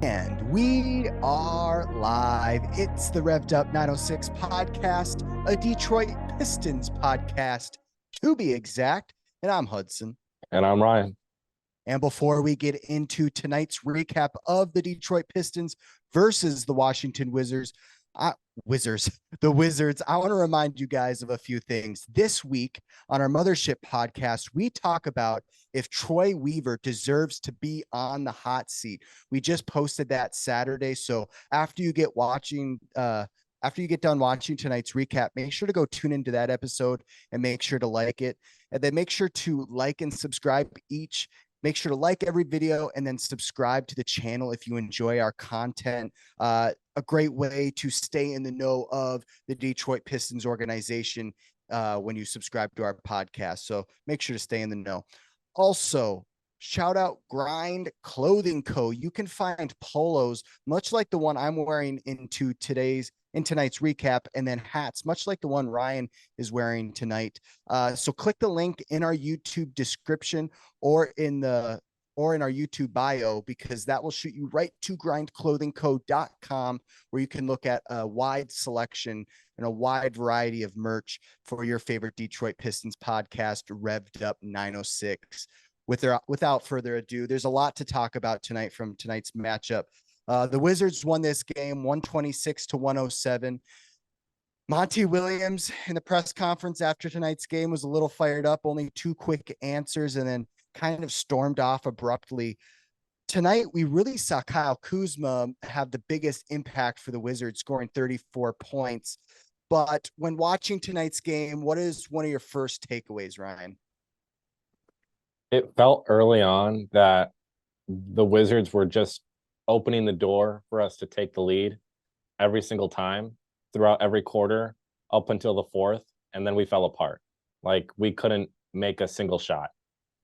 And we are live. It's the Revved Up 906 podcast, a Detroit Pistons podcast, to be exact. And I'm Hudson. And I'm Ryan. And before we get into tonight's recap of the Detroit Pistons versus the Washington Wizards, I want to remind you guys of a few things. This week on our Mothership podcast, we talk about if Troy Weaver deserves to be on the hot seat. We just posted that Saturday. So after you get done watching tonight's recap, make sure to go tune into that episode and make sure to like it. And then make sure to like and subscribe each. Make sure to like every video and then subscribe to the channel if you enjoy our content. A great way to stay in the know of the Detroit Pistons organization when you subscribe to our podcast. So make sure to stay in the know. Also, shout out Grind Clothing Co. You can find polos, much like the one I'm wearing in tonight's recap, and then hats, much like the one Ryan is wearing tonight. So click the link in our YouTube description or in our YouTube bio, because that will shoot you right to grindclothingco.com, where you can look at a wide selection and a wide variety of merch for your favorite Detroit Pistons podcast, Revved Up 906. Without further ado, there's a lot to talk about tonight from tonight's matchup. The Wizards won this game 126-107. Monty Williams in the press conference after tonight's game was a little fired up, only two quick answers, and then kind of stormed off abruptly. Tonight, we really saw Kyle Kuzma have the biggest impact for the Wizards, scoring 34 points. But when watching tonight's game, what is one of your first takeaways, Ryan? It felt early on that the Wizards were just opening the door for us to take the lead every single time throughout every quarter up until the fourth, and then we fell apart. Like, we couldn't make a single shot.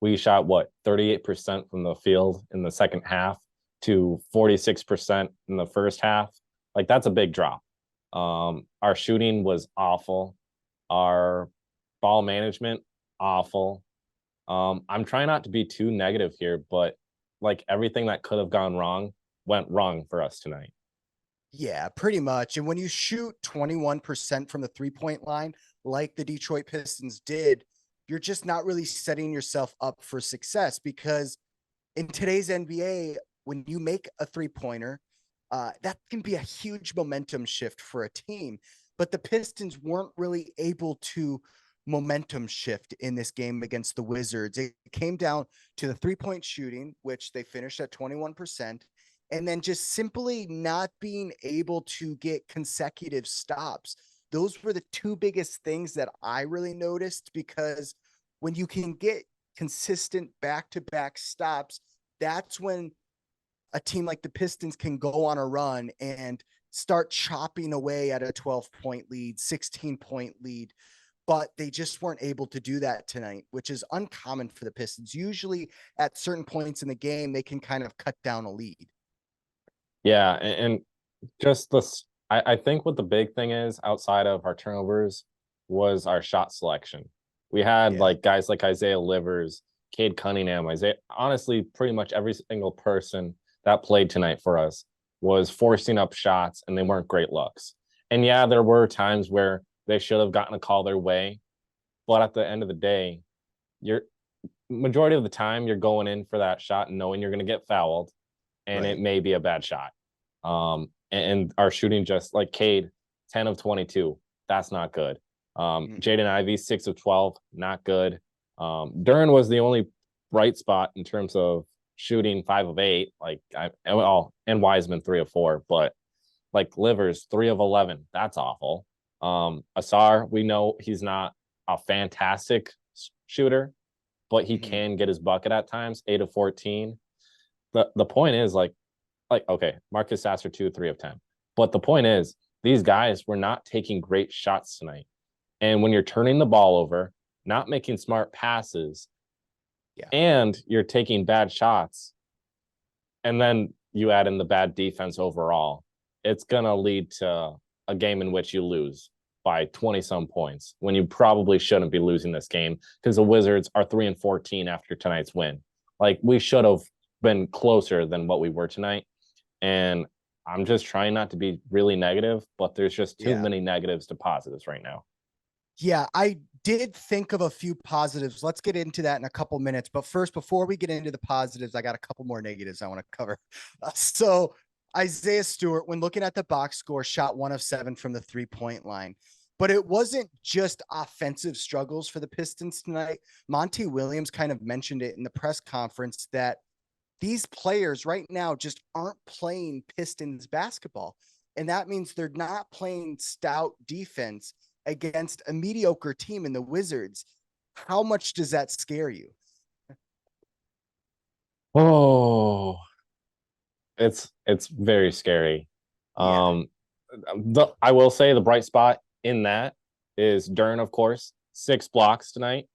We shot 38% from the field in the second half to 46% in the first half. Like, that's a big drop. Our shooting was awful. Our ball management, awful. I'm trying not to be too negative here, but like, everything that could have gone wrong went wrong for us tonight. Yeah, pretty much. And when you shoot 21% from the 3-point line, like the Detroit Pistons did, you're just not really setting yourself up for success, because in today's NBA, when you make a 3-pointer, that can be a huge momentum shift for a team. But the Pistons weren't really able to momentum shift in this game against the Wizards. It came down to the 3-point shooting, which they finished at 21%, and then just simply not being able to get consecutive stops. Those were the two biggest things that I really noticed, because when you can get consistent back-to-back stops, that's when a team like the Pistons can go on a run and start chopping away at a 12-point lead, 16-point lead. But they just weren't able to do that tonight, which is uncommon for the Pistons. Usually at certain points in the game, they can kind of cut down a lead. Yeah, and just this, I think what the big thing is outside of our turnovers was our shot selection. We had like guys like Isaiah Livers, Cade Cunningham, honestly, pretty much every single person that played tonight for us was forcing up shots, and they weren't great looks. And yeah, there were times where they should have gotten a call their way, but at the end of the day, you're majority of the time you're going in for that shot and knowing you're going to get fouled, and it may be a bad shot. And our shooting, just like Cade, 10 of 22, that's not good. Jaden Ivey, 6 of 12, not good. Duren was the only bright spot in terms of shooting, 5 of 8. And Wiseman, 3 of 4. But like Livers, 3 of 11, that's awful. Asar, we know he's not a fantastic shooter, but he can get his bucket at times, 8 of 14. The point is, okay, Marcus Sasser, 2 of 3 of 10. But the point is, these guys were not taking great shots tonight. And when you're turning the ball over, not making smart passes, and you're taking bad shots, and then you add in the bad defense overall, it's going to lead to a game in which you lose by 20-some points when you probably shouldn't be losing this game, because the Wizards are 3-14 after tonight's win. Like, we should have been closer than what we were tonight. And I'm just trying not to be really negative, but there's just too Yeah. many negatives to positives right now. Yeah, I did think of a few positives. Let's get into that in a couple minutes. But first, before we get into the positives, I got a couple more negatives I want to cover. So, Isaiah Stewart, when looking at the box score, shot 1 of 7 from the 3-point line. But it wasn't just offensive struggles for the Pistons tonight. Monty Williams kind of mentioned it in the press conference that these players right now just aren't playing Pistons basketball. And that means they're not playing stout defense against a mediocre team in the Wizards. How much does that scare you? Oh, it's very scary. Yeah. Um, I will say the bright spot in that is Dern, of course, 6 blocks tonight,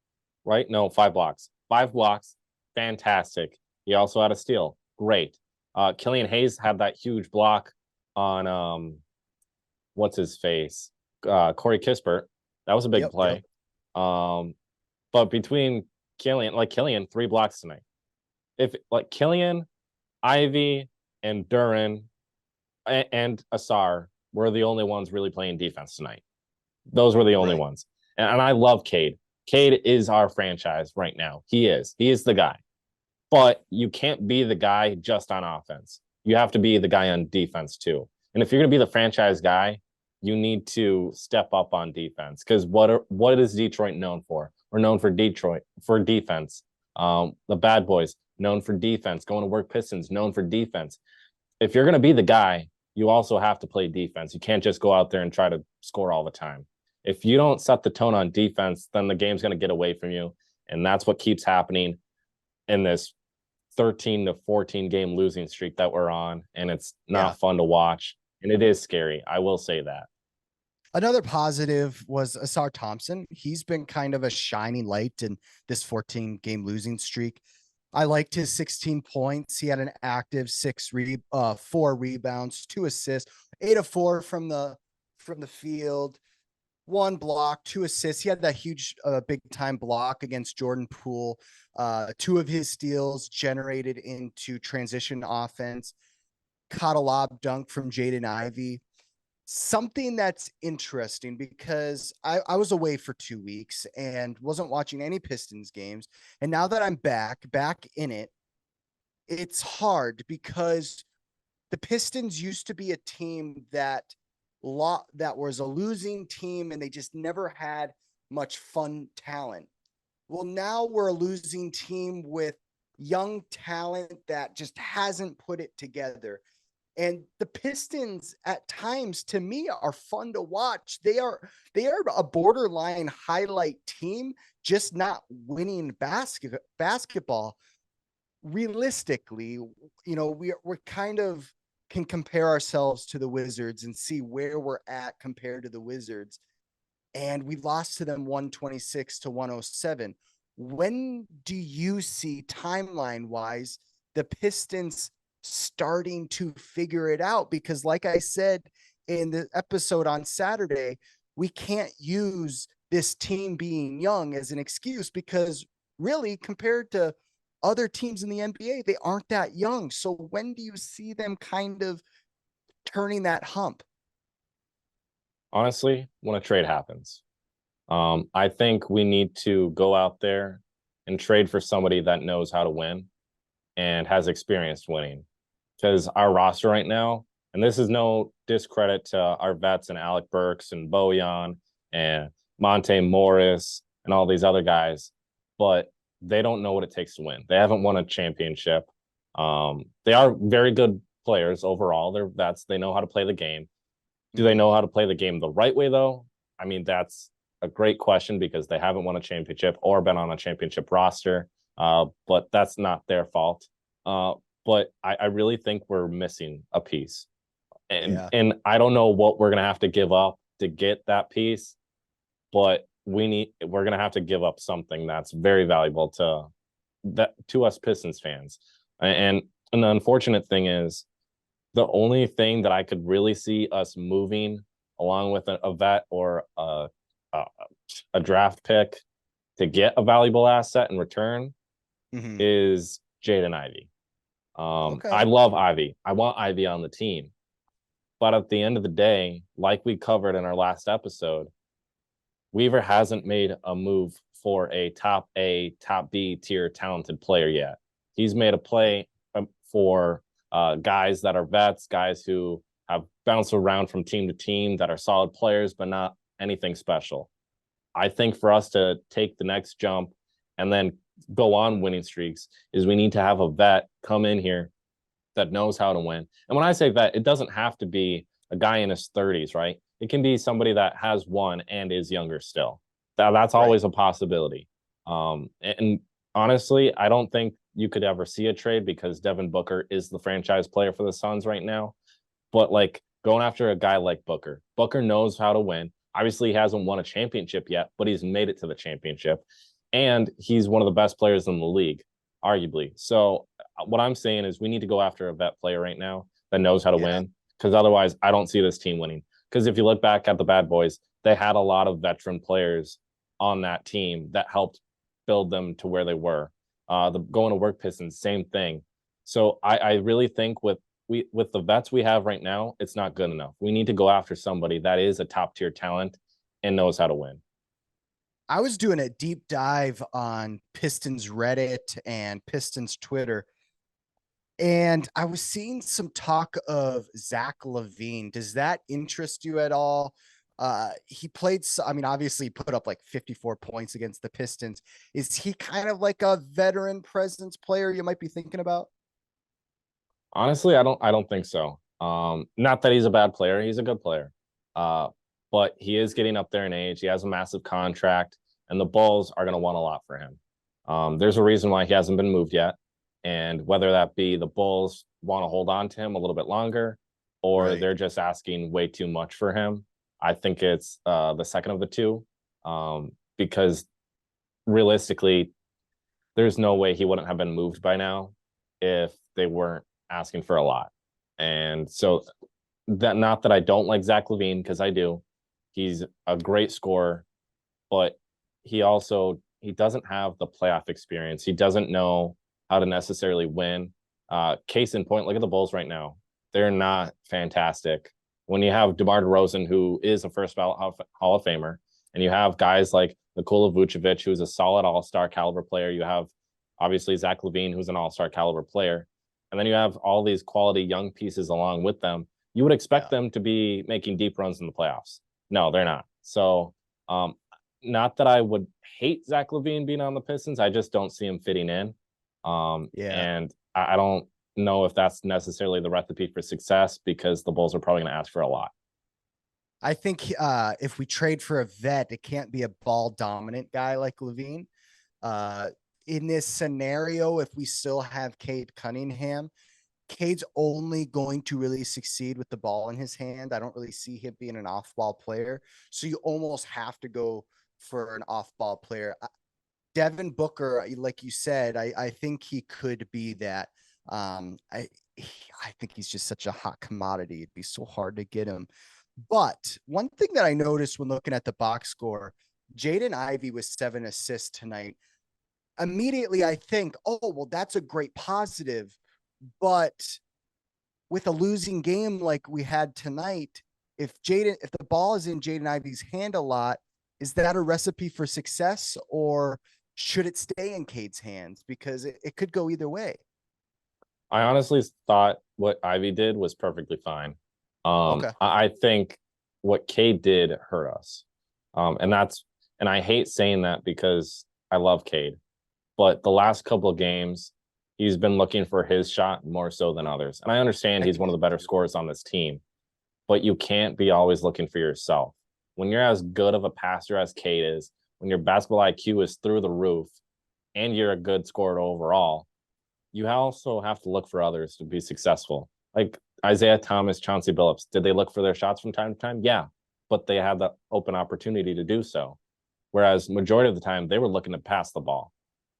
right? No, 5 blocks. 5 blocks, fantastic. He also had a steal, great. Killian Hayes had that huge block on what's his face, Corey Kispert. That was a big Yep. play. But between Killian, 3 blocks tonight. If like Killian, Ivy, and Duran and Asar were the only ones really playing defense tonight. Those were the only Right. ones. And I love Cade. Cade is our franchise right now. He is. He is the guy. But you can't be the guy just on offense. You have to be the guy on defense too. And if you're going to be the franchise guy, you need to step up on defense. Because what is Detroit known for? We're known for Detroit for defense. The Bad Boys known for defense. Going to work Pistons known for defense. If you're going to be the guy, you also have to play defense. You can't just go out there and try to score all the time. If you don't set the tone on defense, then the game's going to get away from you. And that's what keeps happening in this 13 to 14 game losing streak that we're on. And it's Yeah. not fun to watch. And it is scary. I will say that. Another positive was Asar Thompson. He's been kind of a shining light in this 14 game losing streak. I liked his 16 points. He had an active 4 rebounds, 2 assists, 8 of 4 from the field, 1 block, 2 assists. He had that huge big time block against Jordan Poole. 2 of his steals generated into transition offense. Caught a lob dunk from Jaden Ivey. Something that's interesting because I was away for 2 weeks and wasn't watching any Pistons games. And now that I'm back in it, it's hard because the Pistons used to be a team that was a losing team and they just never had much fun talent. Well, now we're a losing team with young talent that just hasn't put it together. And the Pistons at times to me are fun to watch. They are a borderline highlight team, just not winning basketball. Realistically, we're kind of can compare ourselves to the Wizards and see where we're at compared to the Wizards. And we lost to them 126 to 107. When do you see timeline wise the Pistons starting to figure it out? Because like I said in the episode on Saturday, we can't use this team being young as an excuse because really compared to other teams in the NBA, they aren't that young. So when do you see them kind of turning that hump? Honestly, when a trade happens, I think we need to go out there and trade for somebody that knows how to win and has experience winning. Because our roster right now, and this is no discredit to our vets and Alec Burks and Bojan and Monte Morris and all these other guys, but they don't know what it takes to win. They haven't won a championship. They are very good players overall. They're vets. They know how to play the game. Do they know how to play the game the right way, though? I mean, that's a great question because they haven't won a championship or been on a championship roster, but that's not their fault. But I really think we're missing a piece. Yeah. And I don't know what we're gonna have to give up to get that piece, but we're gonna have to give up something that's very valuable to us Pistons fans. And the unfortunate thing is the only thing that I could really see us moving along with a vet or a, a draft pick to get a valuable asset in return Mm-hmm. is Jaden Ivey. I Okay. love Ivy. I want Ivy on the team. But at the end of the day, like we covered in our last episode, Weaver hasn't made a move for a top B tier talented player yet. He's made a play for guys that are vets, guys who have bounced around from team to team that are solid players, but not anything special. I think for us to take the next jump and then go on winning streaks is we need to have a vet come in here that knows how to win. And when I say vet, it doesn't have to be a guy in his 30s, right? It can be somebody that has won and is younger still. That's Right. always a possibility. And honestly, I don't think you could ever see a trade because Devin Booker is the franchise player for the Suns right now. But like going after a guy like Booker, Booker knows how to win. Obviously, he hasn't won a championship yet, but he's made it to the championship. And he's one of the best players in the league, arguably. So what I'm saying is we need to go after a vet player right now that knows how to Yeah. win. Because otherwise, I don't see this team winning. Because if you look back at the Bad Boys, they had a lot of veteran players on that team that helped build them to where they were. The going to work Pistons, same thing. So I really think with the vets we have right now, it's not good enough. We need to go after somebody that is a top tier talent and knows how to win. I was doing a deep dive on Pistons Reddit and Pistons Twitter, and I was seeing some talk of Zach LaVine. Does that interest you at all? He played, I mean, obviously he put up like 54 points against the Pistons. Is he kind of like a veteran presence player you might be thinking about? Honestly, I don't think so. Not that he's a bad player, he's a good player. Uh, but he is getting up there in age. He has a massive contract, and the Bulls are going to want a lot for him. There's a reason why he hasn't been moved yet, and whether that be the Bulls want to hold on to him a little bit longer, or Right. they're just asking way too much for him. I think it's the second of the two, because realistically, there's no way he wouldn't have been moved by now if they weren't asking for a lot. And so that not that I don't like Zach LaVine because I do. He's a great scorer, but he doesn't have the playoff experience. He doesn't know how to necessarily win. Case in point, look at the Bulls right now. They're not fantastic. When you have DeMar DeRozan, who is a first ballot Hall of Famer, and you have guys like Nikola Vucevic, who's a solid all-star caliber player. You have obviously Zach LaVine, who's an all-star caliber player. And then you have all these quality young pieces along with them. You would expect Yeah. them to be making deep runs in the playoffs. No, they're not. So not that I would hate Zach LaVine being on the Pistons. I just don't see him fitting in. Yeah. And I don't know if that's necessarily the recipe for success because the Bulls are probably going to ask for a lot. I think if we trade for a vet, it can't be a ball dominant guy like Levine. In this scenario, if we still have Cade Cunningham, Cade's only going to really succeed with the ball in his hand. I don't really see him being an off ball player. So you almost have to go for an off ball player. Devin Booker, like you said, I think he could be that. Um, I I think he's just such a hot commodity. It'd be so hard to get him. But one thing that I noticed when looking at the box score, Jaden Ivey with 7 assists tonight. Immediately, I think, oh, well, that's a great positive. But with a losing game like we had tonight, if the ball is in Jaden Ivey's hand a lot, is that a recipe for success or should it stay in Cade's hands? Because it could go either way. I honestly thought what Ivy did was perfectly fine. Okay. I think what Cade did hurt us. And I hate saying that because I love Cade, but the last couple of games, he's been looking for his shot more so than others. And I understand I he's think one of the better scorers on this team, but you can't be always looking for yourself. When you're as good of a passer as Cade is, when your basketball IQ is through the roof, and you're a good scorer overall, you also have to look for others to be successful. Like Isaiah Thomas, Chauncey Billups, did they look for their shots from time to time? Yeah, but they had the open opportunity to do so. Whereas majority of the time they were looking to pass the ball.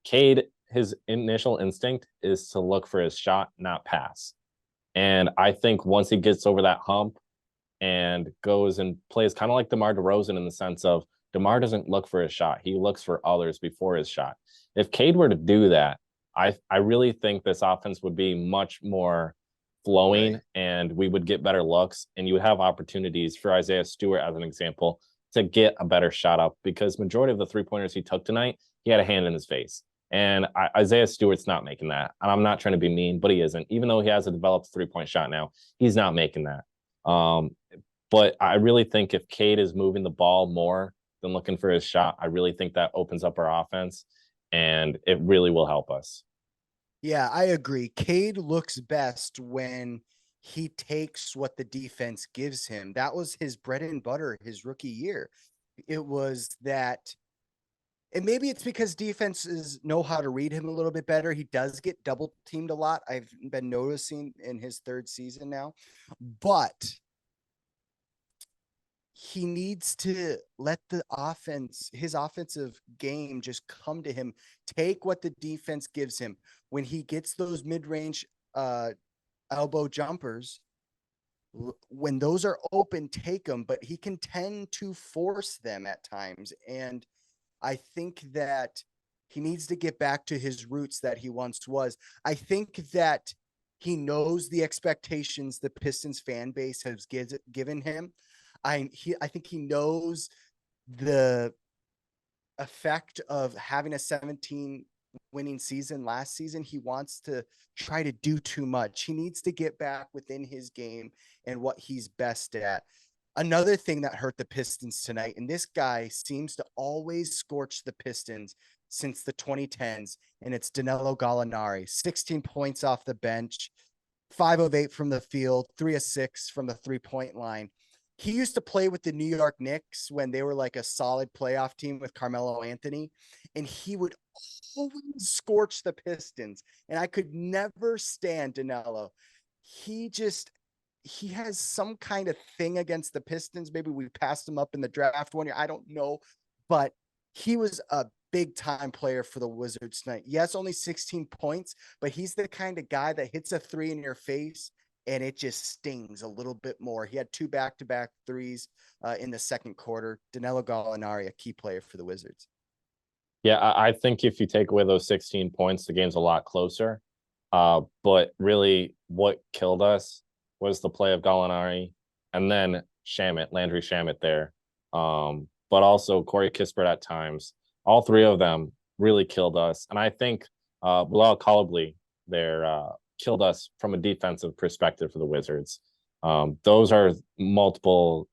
Cade, his initial instinct is to look for his shot, not pass. And I think once he gets over that hump and goes and plays kind of like DeMar DeRozan in the sense of DeMar doesn't look for his shot. He looks for others before his shot. If Cade were to do that, I really think this offense would be much more flowing, Right. and we would get better looks, and you would have opportunities for Isaiah Stewart, as an example, to get a better shot up, because majority of the 3-pointers he took tonight, he had a hand in his face. And Isaiah Stewart's not making that. And I'm not trying to be mean, but he isn't. Even though he has a developed 3-point shot now, he's not making that. But I really think if Cade is moving the ball more than looking for his shot, I really think that opens up our offense, and it really will help us. Yeah, I agree. Cade looks best when he takes what the defense gives him. That was his bread and butter his rookie year. It was that, and maybe it's because defenses know how to read him a little bit better. He does get double teamed a lot. I've been noticing in his third season now, but he needs to let the offense, his offensive game, just come to him. Take what the defense gives him. When he gets those mid-range elbow jumpers, when those are open, take them, but he can tend to force them at times. And I think that he needs to get back to his roots that he once was. I think that he knows the expectations the Pistons fan base has given him. I think he knows the effect of having a 17 winning season last season. He wants to try to do too much. He needs to get back within his game and what he's best at. Another thing that hurt the Pistons tonight, and this guy seems to always scorch the Pistons since the 2010s, and it's Danilo Gallinari. 16 points off the bench, 5 of 8 from the field, 3 of 6 from the 3-point line. He used to play with the New York Knicks when they were like a solid playoff team with Carmelo Anthony, and he would always scorch the Pistons. And I could never stand Danilo. He has some kind of thing against the Pistons. Maybe we passed him up in the draft one year. I don't know, but he was a big time player for the Wizards tonight. Yes, only 16 points, but he's the kind of guy that hits a three in your face and it just stings a little bit more. He had 2 back-to-back threes in the second quarter. Danilo Gallinari, a key player for the Wizards. Yeah, I think if you take away those 16 points, the game's a lot closer. But really, what killed us was the play of Gallinari, and then Landry Shamet there. But also Corey Kispert at times. All three of them really killed us. And I think Bilal Coulibaly there killed us from a defensive perspective for the Wizards. Those are multiple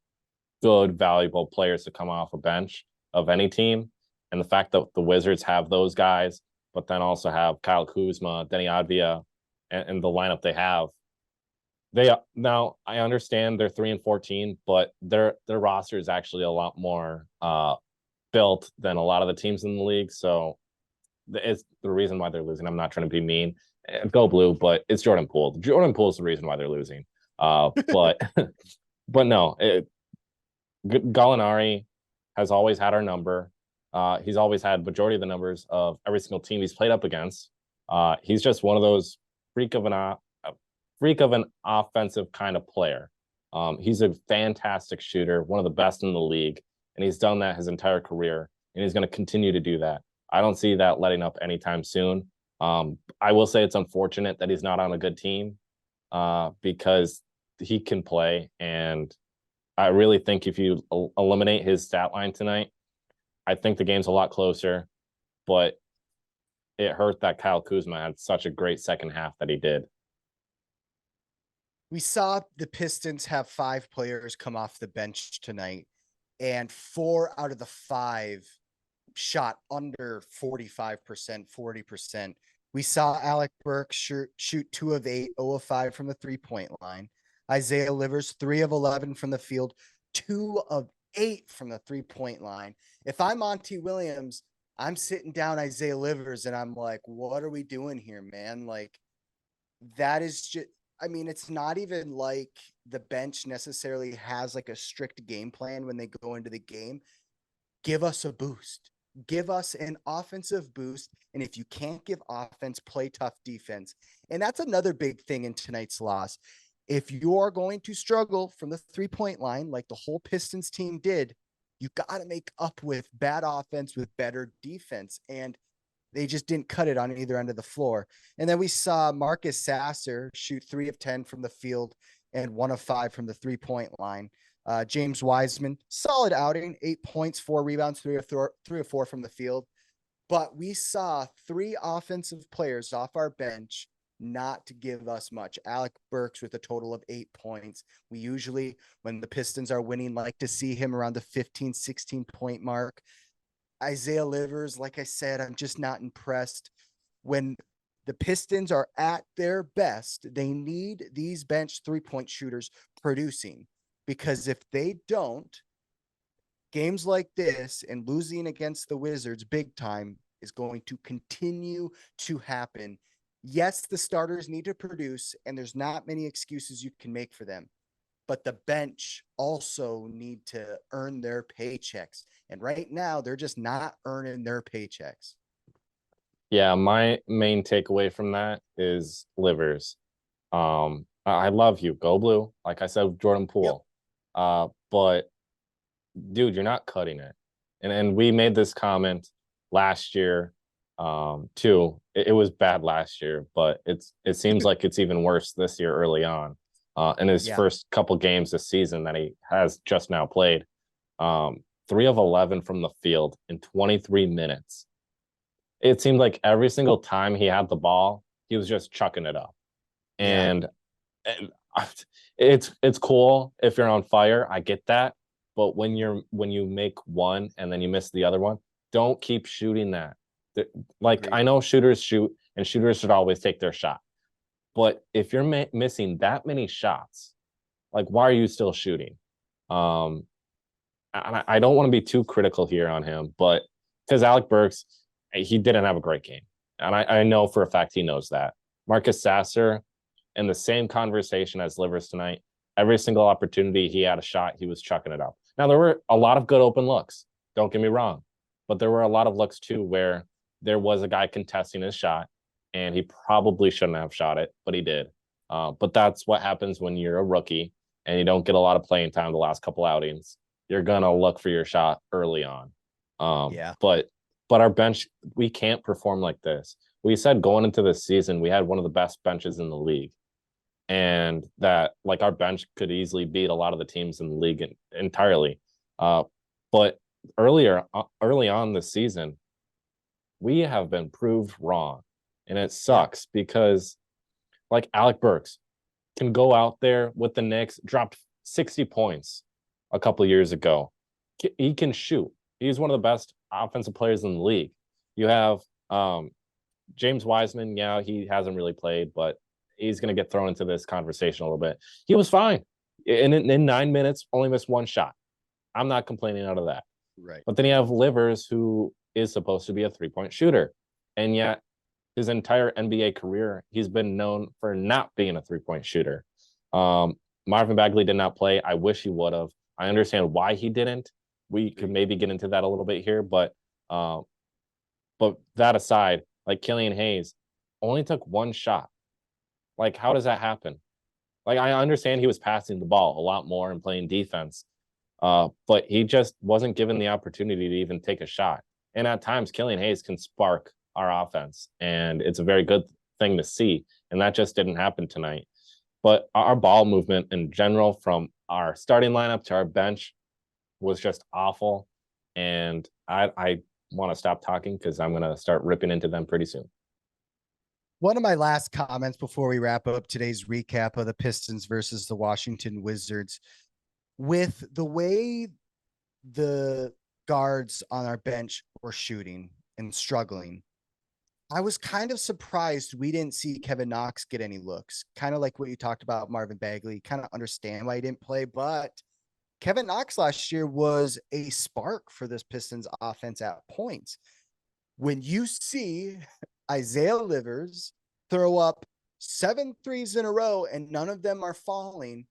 good, valuable players to come off a bench of any team. And the fact that the Wizards have those guys, but then also have Kyle Kuzma, Denny Advia, and the lineup they have. Now I understand they're 3-14, but their roster is actually a lot more built than a lot of the teams in the league. So it's the reason why they're losing. I'm not trying to be mean. Go blue, but it's Jordan Poole. Jordan Poole is the reason why they're losing. But but no, Gallinari has always had our number. He's always had majority of the numbers of every single team he's played up against. He's just one of those freak of an offensive kind of player. He's a fantastic shooter, one of the best in the league, and he's done that his entire career, and he's going to continue to do that. I don't see that letting up anytime soon. I will say it's unfortunate that he's not on a good team because he can play, and I really think if you eliminate his stat line tonight, I think the game's a lot closer, but it hurt that Kyle Kuzma had such a great second half that he did. We saw the Pistons have 5 players come off the bench tonight, and 4 out of the 5 shot under 45%, 40%. We saw Alec Burks shoot 2 of 8, 0 of 5 from the 3-point line. Isaiah Livers, 3 of 11 from the field, 2 of 8 from the 3-point line. If I'm Monty Williams, I'm sitting down Isaiah Livers and I'm like, what are we doing here, man? Like, that is just, I mean, it's not even like the bench necessarily has like a strict game plan when they go into the game. Give us a boost. Give us an offensive boost. And if you can't give offense, play tough defense. And that's another big thing in tonight's loss. If you're going to struggle from the 3-point line, like the whole Pistons team did, you got to make up with bad offense with better defense. And They just didn't cut it on either end of the floor. And then we saw Marcus Sasser shoot 3 of 10 from the field and 1 of 5 from the 3-point line. James Wiseman, solid outing, 8 points, 4 rebounds, 3 of 4 from the field. But we saw 3 offensive players off our bench not to give us much. Alec Burks with a total of 8 points. We usually, when the Pistons are winning, like to see him around the 15, 16 point mark. Isaiah Livers, like I said, I'm just not impressed. When the Pistons are at their best, they need these bench 3-point shooters producing, because if they don't, games like this and losing against the Wizards big time is going to continue to happen. Yes, the starters need to produce, and there's not many excuses you can make for them, but the bench also need to earn their paychecks. And right now, they're just not earning their paychecks. Yeah, my main takeaway from that is Livers. I love you. Go blue. Like I said, Jordan Poole. But dude, you're not cutting it. And we made this comment last year, too. It was bad last year, but it seems like it's even worse this year early on. In his first couple games this season that he has just now played. 3 of 11 from the field in 23 minutes. It seemed like every single time he had the ball, he was just chucking it up. And it's cool if you're on fire. I get that. But when you make one and then you miss the other one, don't keep shooting that. Like, I know shooters shoot, and shooters should always take their shot. But if you're missing that many shots, like, why are you still shooting? I don't want to be too critical here on him, but because Alec Burks, he didn't have a great game. And I know for a fact he knows that. Marcus Sasser, in the same conversation as Livers tonight, every single opportunity he had a shot, he was chucking it up. Now, there were a lot of good open looks. Don't get me wrong. But there were a lot of looks, too, where there was a guy contesting his shot, and he probably shouldn't have shot it, but he did. But that's what happens when you're a rookie and you don't get a lot of playing time the last couple outings. You're going to look for your shot early on. But our bench, we can't perform like this. We said going into this season, we had one of the best benches in the league. And that, like, our bench could easily beat a lot of the teams in the league entirely. But early on this season, we have been proved wrong. And it sucks because, like, Alec Burks can go out there with the Knicks, dropped 60 points a couple of years ago. He can shoot. He's one of the best offensive players in the league. You have James Wiseman. Yeah, he hasn't really played, but he's going to get thrown into this conversation a little bit. He was fine. In 9 minutes, only missed 1 shot. I'm not complaining out of that. Right. But then you have Livers, who is supposed to be a 3-point shooter. And yet his entire NBA career, he's been known for not being a 3-point shooter. Marvin Bagley did not play. I wish he would have. I understand why he didn't. We could maybe get into that a little bit here, but that aside, like, Killian Hayes only took 1 shot. Like, how does that happen? Like, I understand he was passing the ball a lot more and playing defense, but he just wasn't given the opportunity to even take a shot. And at times, Killian Hayes can spark our offense, and it's a very good thing to see. And that just didn't happen tonight. But our ball movement in general, from our starting lineup to our bench, was just awful. And I want to stop talking because I'm going to start ripping into them pretty soon. One of my last comments before we wrap up today's recap of the Pistons versus the Washington Wizards, with the way the guards on our bench were shooting and struggling, I was kind of surprised we didn't see Kevin Knox get any looks. Kind of like what you talked about, Marvin Bagley. Kind of understand why he didn't play, but Kevin Knox last year was a spark for this Pistons offense at points. When you see Isaiah Livers throw up 7 threes in a row and none of them are falling,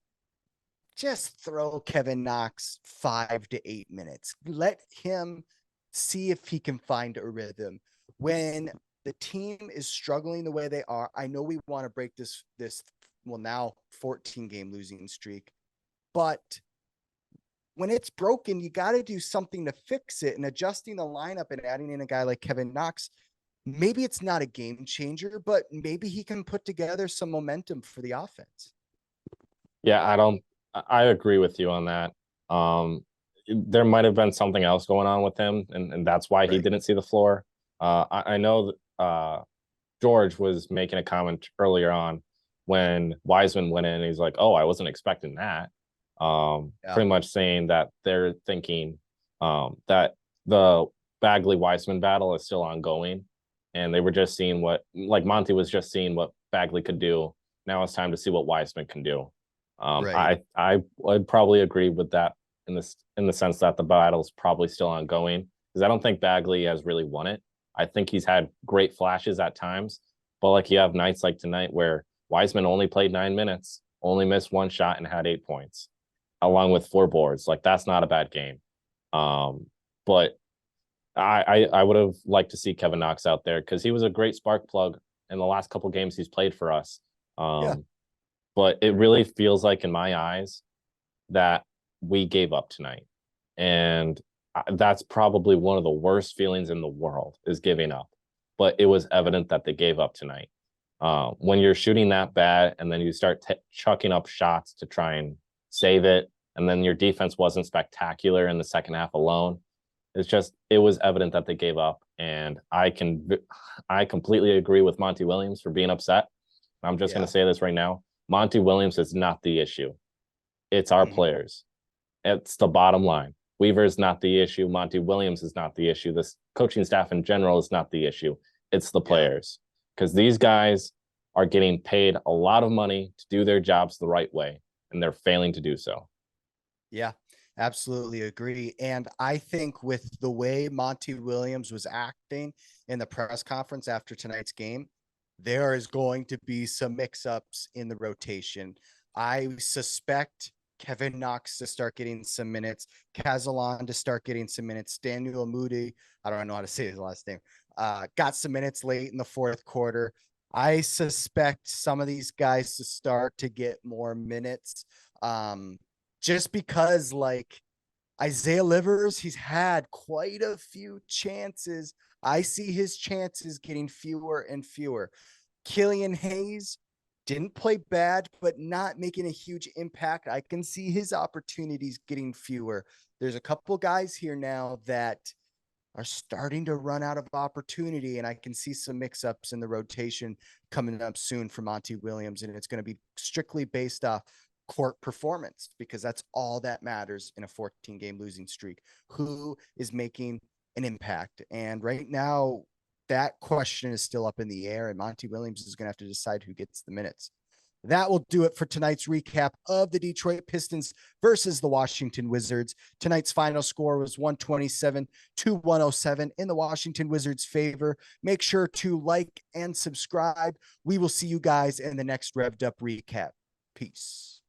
just throw Kevin Knox 5 to 8 minutes. Let him see if he can find a rhythm. When the team is struggling the way they are, I know we want to break this now 14-game losing streak, but when it's broken, you got to do something to fix it. And adjusting the lineup and adding in a guy like Kevin Knox maybe it's not a game changer, but maybe he can put together some momentum for the offense. Yeah, I agree with you on that. There might have been something else going on with him, and that's why he didn't see the floor. I know that George was making a comment earlier on when Wiseman went in. He's like, "Oh, I wasn't expecting that." Pretty much saying that they're thinking that the Bagley Wiseman battle is still ongoing, and they were just seeing what, like Monty was just seeing what Bagley could do. Now it's time to see what Wiseman can do. I would probably agree with that in the sense that the battle is probably still ongoing, because I don't think Bagley has really won it. I think he's had great flashes at times, but like you have nights like tonight where Wiseman only played 9 minutes, only missed 1 shot, and had 8 points, along with 4 boards. Like, that's not a bad game. But I would have liked to see Kevin Knox out there, because he was a great spark plug in the last couple games he's played for us. But it really feels like, in my eyes, that we gave up tonight. And that's probably one of the worst feelings in the world, is giving up. But it was evident that they gave up tonight. When you're shooting that bad and then you start chucking up shots to try and save it, and then your defense wasn't spectacular in the second half alone, it was evident that they gave up. And I completely agree with Monty Williams for being upset. I'm just going to say this right now. Monty Williams is not the issue. It's our players. It's the bottom line. Weaver is not the issue. Monty Williams is not the issue. This coaching staff in general is not the issue. It's the players, because these guys are getting paid a lot of money to do their jobs the right way, and they're failing to do so. Yeah, absolutely agree. And I think with the way Monty Williams was acting in the press conference after tonight's game, there is going to be some mix-ups in the rotation. I suspect Kevin Knox to start getting some minutes, Cazelan to start getting some minutes, Daniel Moody, I don't know how to say his last name, got some minutes late in the fourth quarter. I suspect some of these guys to start to get more minutes, just because, like, Isaiah Livers, he's had quite a few chances. I see his chances getting fewer and fewer. Killian Hayes didn't play bad, but not making a huge impact. I can see his opportunities getting fewer. There's a couple guys here now that are starting to run out of opportunity, and I can see some mix-ups in the rotation coming up soon for Monty Williams, and it's going to be strictly based off court performance, because that's all that matters in a 14-game losing streak. Who is making an impact? And right now, that question is still up in the air, and Monty Williams is going to have to decide who gets the minutes. That will do it for tonight's recap of the Detroit Pistons versus the Washington Wizards. Tonight's final score was 127-107 in the Washington Wizards' favor. Make sure to like and subscribe. We will see you guys in the next Revved Up recap. Peace.